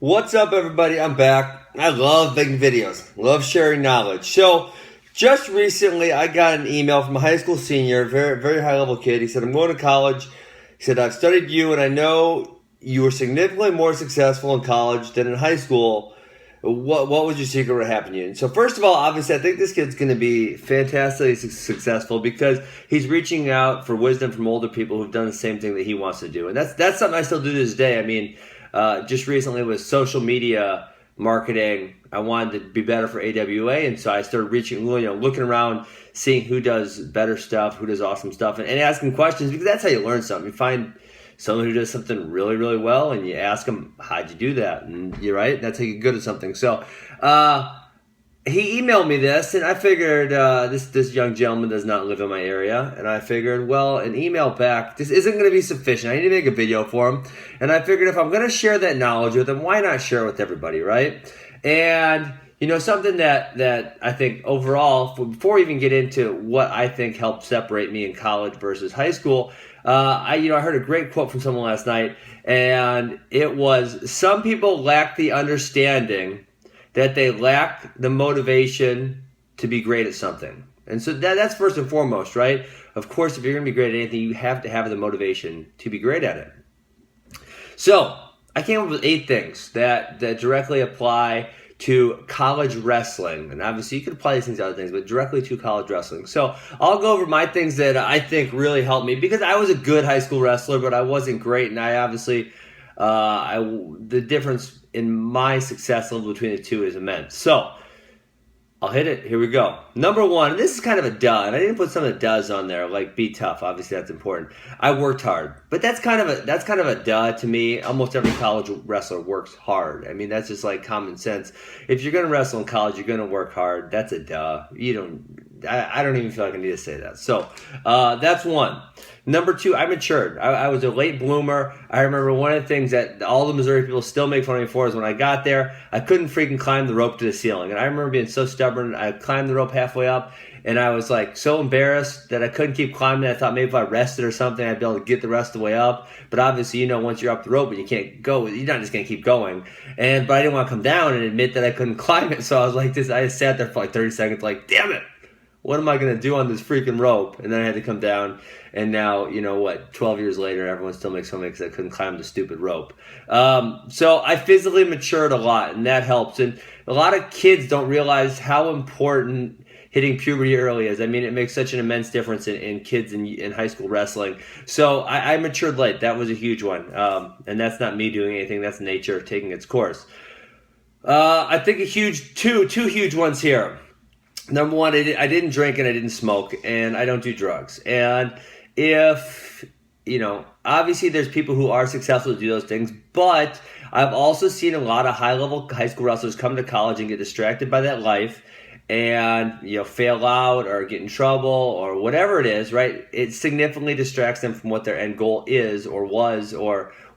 What's up, everybody? I'm back. I love making videos, love sharing knowledge. So, just recently, I got an email from a high school senior, very, very high level kid. He said, I'm going to college. He said, I've studied you, and I know you were significantly more successful in college than in high school. What was your secret? What happened to you? And so, first of all, obviously, I think this kid's going to be fantastically successful because he's reaching out for wisdom from older people who've done the same thing that he wants to do. And that's something I still do to this day. I mean, just recently with social media marketing, I wanted to be better for AWA, and so I started looking around, seeing who does better stuff, who does awesome stuff, and asking questions, because that's how you learn something. You find someone who does something really, really well, and you ask them, how'd you do that? And you're right, that's how you get good at something. So he emailed me this, and I figured this young gentleman does not live in my area, and I figured, well, an email back, this isn't going to be sufficient. I need to make a video for him, and I figured if I'm going to share that knowledge with him, why not share it with everybody, right? And something that I think overall, before we even get into what I think helped separate me in college versus high school, I heard a great quote from someone last night, and it was, some people lack the understanding that they lack the motivation to be great at something. And so that's first and foremost, right? Of course, if you're going to be great at anything, you have to have the motivation to be great at it. So I came up with 8 things that directly apply to college wrestling. And obviously you can apply these things to other things, but directly to college wrestling. So I'll go over my things that I think really helped me, because I was a good high school wrestler, but I wasn't great. And I obviously, the difference in my success level between the two is immense. So I'll hit it. Here we go. Number 1, this is kind of a duh, and I didn't put some of the does on there, like be tough. Obviously, that's important. I worked hard, but that's kind of a duh to me. Almost every college wrestler works hard. I mean, that's just like common sense. If you're gonna wrestle in college, you're gonna work hard. That's a duh. I don't even feel like I need to say that. So that's 1. Number 2, I matured. I was a late bloomer. I remember one of the things that all the Missouri people still make fun of me for is when I got there, I couldn't freaking climb the rope to the ceiling. And I remember being so stubborn. I climbed the rope halfway up, and I was like so embarrassed that I couldn't keep climbing. I thought maybe if I rested or something, I'd be able to get the rest of the way up. But obviously, once you're up the rope and you can't go, you're not just going to keep going. But I didn't want to come down and admit that I couldn't climb it. So I was like this. I just sat there for like 30 seconds like, damn it. What am I going to do on this freaking rope? And then I had to come down, and now, 12 years later, everyone still makes fun of me because I couldn't climb the stupid rope. So I physically matured a lot, and that helps. And a lot of kids don't realize how important hitting puberty early is. I mean, it makes such an immense difference in kids in high school wrestling. So I matured late. That was a huge one. And that's not me doing anything. That's nature taking its course. I think two huge ones here. Number 1, I didn't drink and I didn't smoke, and I don't do drugs. And if, obviously there's people who are successful to do those things, but I've also seen a lot of high-level high school wrestlers come to college and get distracted by that life and, fail out or get in trouble or whatever it is, right? It significantly distracts them from what their end goal is or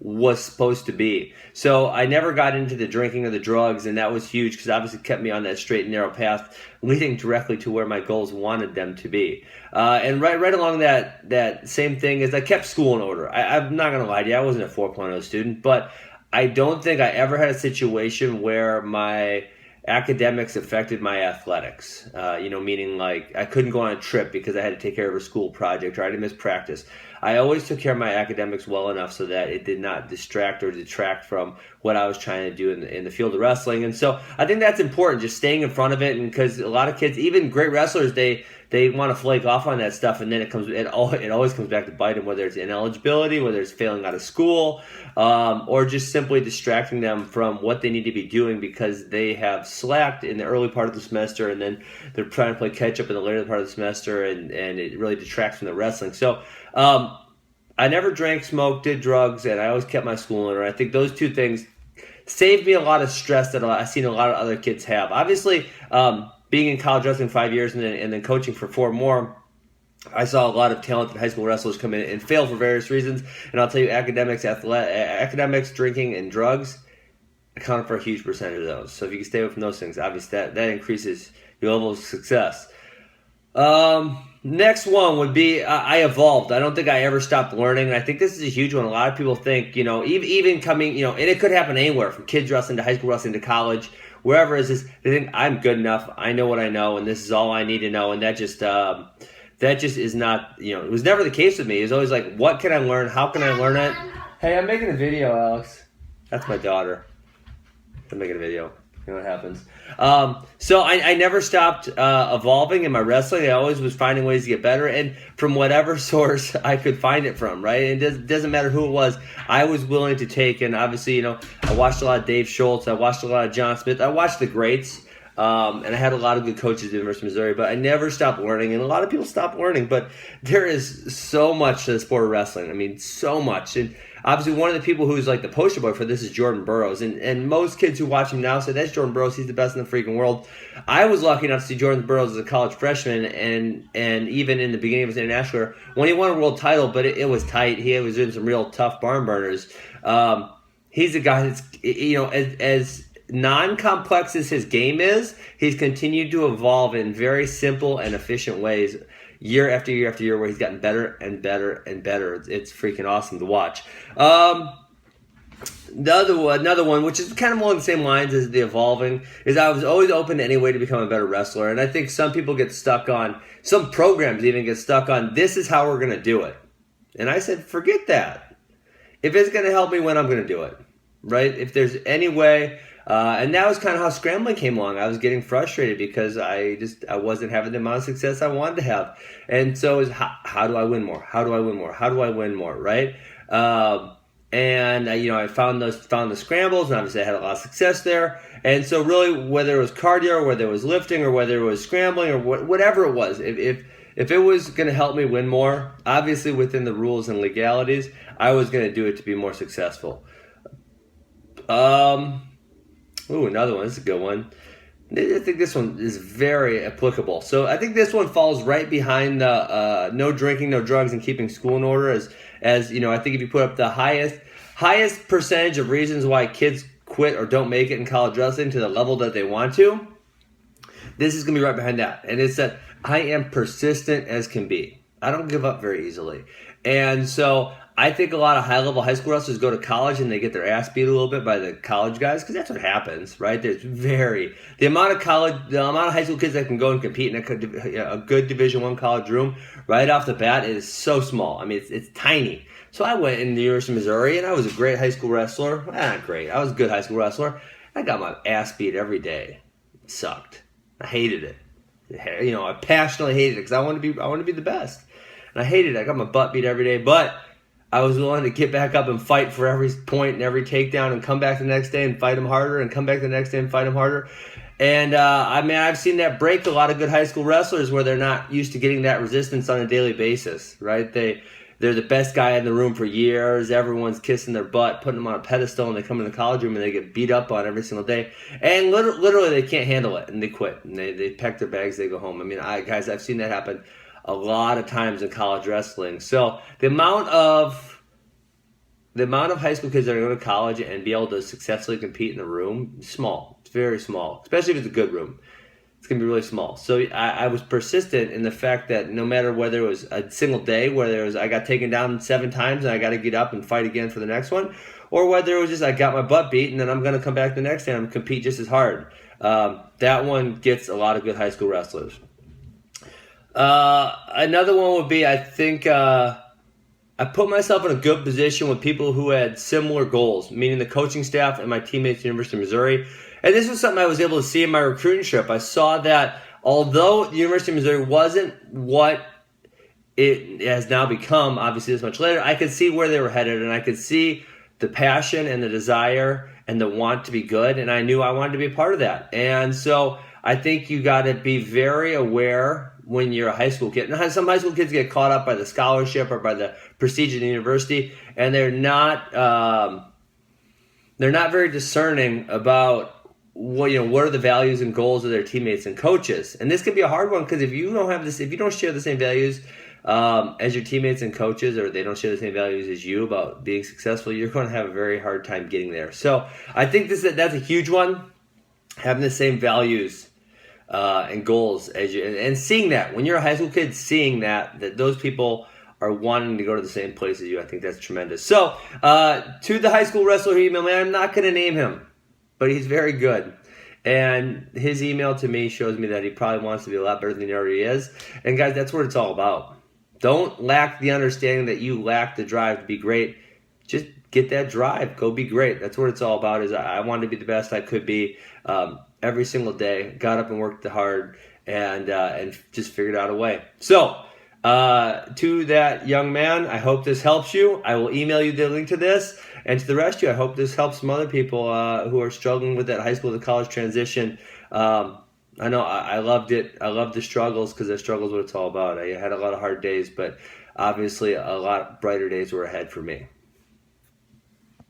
was supposed to be. So I never got into the drinking or the drugs, and that was huge because obviously it kept me on that straight and narrow path leading directly to where my goals wanted them to be. And right along that same thing is I kept school in order. I'm not going to lie to you, I wasn't a 4.0 student, but I don't think I ever had a situation where my academics affected my athletics, meaning like I couldn't go on a trip because I had to take care of a school project or I had to miss practice. I always took care of my academics well enough so that it did not distract or detract from what I was trying to do in the field of wrestling. And so I think that's important, just staying in front of it. And because a lot of kids, even great wrestlers, they want to flake off on that stuff, and then it always comes back to bite them, whether it's ineligibility, whether it's failing out of school, or just simply distracting them from what they need to be doing because they have slacked in the early part of the semester, and then they're trying to play catch up in the later part of the semester, and it really detracts from the wrestling. So I never drank, smoked, did drugs, and I always kept my school in order. I think those 2 things saved me a lot of stress that I've seen a lot of other kids have. Obviously, being in college wrestling 5 years and then coaching for 4 more, I saw a lot of talented high school wrestlers come in and fail for various reasons. And I'll tell you, academics, drinking, and drugs accounted for a huge percentage of those. So if you can stay away from those things, obviously that increases your level of success. Next one would be I evolved. I don't think I ever stopped learning. And I think this is a huge one. A lot of people think, even coming, and it could happen anywhere from kids wrestling to high school wrestling to college, wherever it is, they think I'm good enough. I know what I know, and this is all I need to know. And that just is not, it was never the case with me. It was always like, what can I learn? How can I learn it? Hey, I'm making a video, Alex. That's my daughter. I'm making a video. You know what happens. So I never stopped evolving in my wrestling. I always was finding ways to get better, and from whatever source I could find it from, right? And it doesn't matter who it was. I was willing to take, and obviously, I watched a lot of Dave Schultz. I watched a lot of John Smith. I watched the greats, and I had a lot of good coaches at the University of Missouri, but I never stopped learning, and a lot of people stop learning, but there is so much to the sport of wrestling. I mean, so much. And obviously, one of the people who's like the poster boy for this is Jordan Burroughs. And most kids who watch him now say, that's Jordan Burroughs. He's the best in the freaking world. I was lucky enough to see Jordan Burroughs as a college freshman and even in the beginning of his international career when he won a world title, but it was tight. He was doing some real tough barn burners. He's a guy that's, as non-complex as his game is, he's continued to evolve in very simple and efficient ways year after year after year, where he's gotten better and better and better. It's freaking awesome to watch. Another one, which is kind of along the same lines as the evolving, is I was always open to any way to become a better wrestler. And I think some people get stuck on, some programs even get stuck on, this is how we're going to do it. And I said, forget that. If it's going to help me win, I'm going to do it. Right? If there's any way. And that was kind of how scrambling came along. I was getting frustrated because I wasn't having the amount of success I wanted to have. And so it was, how do I win more? How do I win more? How do I win more? Right? And I found the scrambles, and obviously I had a lot of success there. And so really, whether it was cardio, or whether it was lifting, or whether it was scrambling, or whatever it was, if it was going to help me win more, obviously within the rules and legalities, I was going to do it to be more successful. Another one. This is a good one. I think this one is very applicable. So I think this one falls right behind the no drinking, no drugs, and keeping school in order. As I think if you put up the highest percentage of reasons why kids quit or don't make it in college wrestling to the level that they want to, this is going to be right behind that. And it's that I am persistent as can be. I don't give up very easily. And so I think a lot of high-level high school wrestlers go to college and they get their ass beat a little bit by the college guys, because that's what happens, right? The amount of high school kids that can go and compete in a good Division I college room right off the bat is so small. I mean, it's tiny. So I went in the University of Missouri, and I was a great high school wrestler. Not great. I was a good high school wrestler. I got my ass beat every day. It sucked. I hated it. I passionately hated it because I wanted to be the best, and I hated it. I got my butt beat every day, but I was willing to get back up and fight for every point and every takedown, and come back the next day and fight them harder, and come back the next day and fight them harder. And I've seen that break a lot of good high school wrestlers where they're not used to getting that resistance on a daily basis, right? They're the best guy in the room for years. Everyone's kissing their butt, putting them on a pedestal, and they come in the college room and they get beat up on every single day. And literally they can't handle it, and they quit. And they pack their bags, they go home. I mean, I've seen that happen a lot of times in college wrestling. So the amount of high school kids that are going to college and be able to successfully compete in the room is small. It's very small, especially if it's a good room. It's going to be really small. So I was persistent in the fact that no matter whether it was a single day, whether I got taken down 7 times and I got to get up and fight again for the next one, or whether it was just I got my butt beat and then I'm going to come back the next day and compete just as hard. That one gets a lot of good high school wrestlers. Another one would be, I think, I put myself in a good position with people who had similar goals, meaning the coaching staff and my teammates at the University of Missouri. And this was something I was able to see in my recruiting trip. I saw that although the University of Missouri wasn't what it has now become, obviously this much later, I could see where they were headed, and I could see the passion and the desire and the want to be good, and I knew I wanted to be a part of that. And so I think you got to be very aware when you're a high school kid. And some high school kids get caught up by the scholarship or by the prestige of the university, and they're not very discerning about what are the values and goals of their teammates and coaches. And this can be a hard one because if you don't share the same values as your teammates and coaches, or they don't share the same values as you about being successful, you're going to have a very hard time getting there. So I think that's a huge one, having the same values and goals as you and seeing that when you're a high school kid, seeing that those people are wanting to go to the same place as you. I think that's tremendous. So to the high school wrestler who emailed me, I'm not going to name him, but he's very good. And his email to me shows me that he probably wants to be a lot better than he already is. And guys, that's what it's all about. Don't lack the understanding that you lack the drive to be great. Just get that drive. Go be great. That's what it's all about. Is I wanted to be the best I could be every single day. Got up and worked hard and just figured out a way. So to that young man, I hope this helps you. I will email you the link to this. And to the rest of you, I hope this helps some other people who are struggling with that high school to college transition. I know I loved it. I loved the struggles because the struggles what it's all about. I had a lot of hard days, but obviously a lot brighter days were ahead for me.